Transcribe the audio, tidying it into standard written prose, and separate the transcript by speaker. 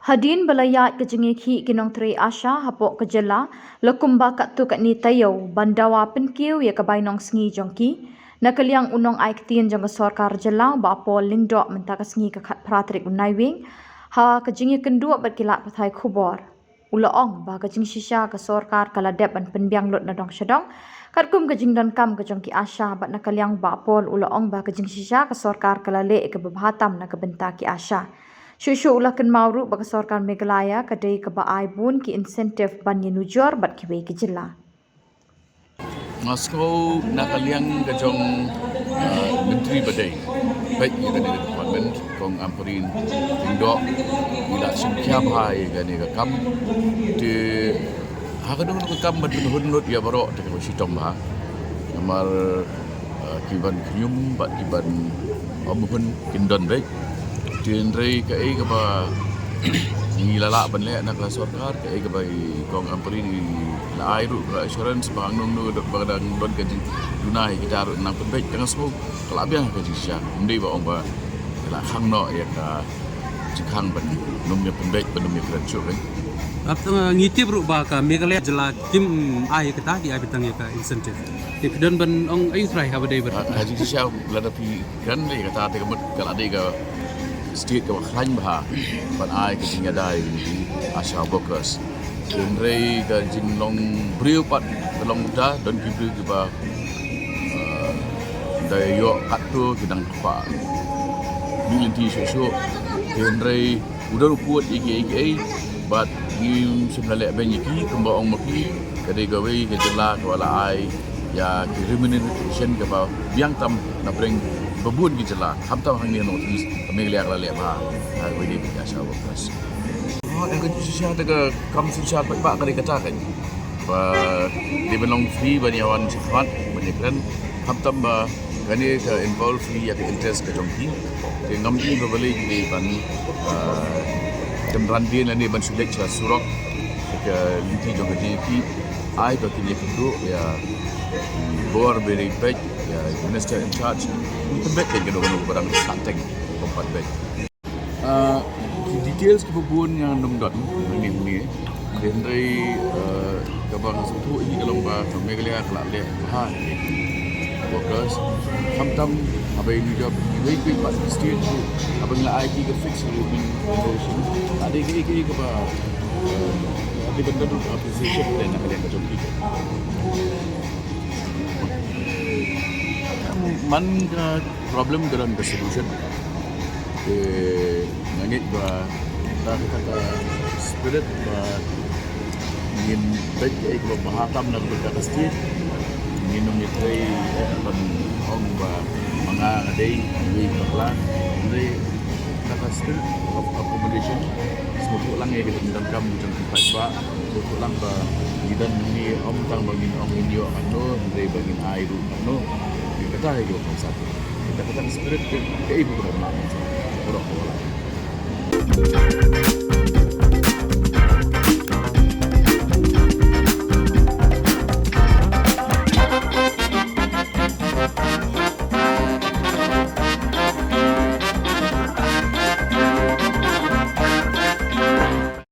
Speaker 1: Hadin balayat ke jengikhi kinong tri Asha hapok ke jela lekumba kat tu kat ni tayo bandawa penkiu ya ke bainong sengi jongki nakaliang unong ai ketien jong ke sorkar jela ba pol lingdok menta ke sengi ke khat pratrik unaiwing ha ke jengi kendua berkilak pathai khubor ulaong ba ke jing shisha ke sorkar kala dep ban penbiang lot na dong shadong kat kum ke jing dan kam ke jongki Asha bat nakaliang ba pol ulaong ba ke jing shisha ke sorkar kala le ke bebahatam na ke bentaki Asha Shushu ulakan mauru bagi sorkan Meghalaya kadai kebaai bun ki insentif ban yenujor bat kiwe ke jela.
Speaker 2: Moscow nakaliang kajong menteri badai baik yang dari department kong amperin tindok bila simkia bahai gani ke kam di hakadung ke kam badun lot ya barok de ko sitom ba namar kiban kryum bat kiban omun kindon baik Tindrai ke ke ba ni lala ban le nak la sorkar ke ba kong amperi ni la airu assurance bang nung nu badang don ke dunai kita ru nang pembek dengan semua kelabian ke jisya ndi ba ong ba la khang no ya ka jikhang ban num ya pembek ban num ya kran chu kan
Speaker 3: Aptang ngitip ru ba ka Meghalaya jela tim ai kita di abitang ya ka insentif tik don ban ong ai try ha badai ber
Speaker 2: haji jisya la da pi kan le kata te kemut kala de ka state ke khain bah ban ai ke tinggal dai Asha workers Tindrai ke jinlong briu pat long muda don kibriu ke ba dai yo atu kidang pa ni ti so Tindrai udah rupuat igi bat ni sebenarnya benyi kemba ong maki kadai gawe ke jela ke wala ai ya ki remuneration ke ba biang tam na bring babun ki jela hamta hang ni notice Meghalaya la le ba ha we di Asha workers ang sisya taga kam sisya pa kali kata kan ba di belong free banyawan sifat banyakan hamtam ba kani ka involve free ya ke interest ka jongki ke ngamti ba bali di ban temran din ni ban sulek cha surok ke linti jongki ki ai ba kini kudu ya bor very big ya minister in charge tembek ke no barang santai kompat baik details kebun yang nomdon ni dari kabang satu ini kalau ba Meghalaya kelak le ha workers hamtam abai ni job wait pas state tu abang la IT ke fix ni solution ada ke ba ada benda tu appreciation dan nak kalian macam ni man problem dalam solution ke ngit ba ta kata spirit ba ingin baik ke bahatam na berkata state ingin mengitai ban ong ba mga day ni bakla ni kata spirit of accommodation semua lang ya kita dalam kam macam tempat ba semua lang ba gidan ni om tang bangin ong inyo ano dari bangin airu ano kata yo satu kita kata spirit ke ibu berapa orang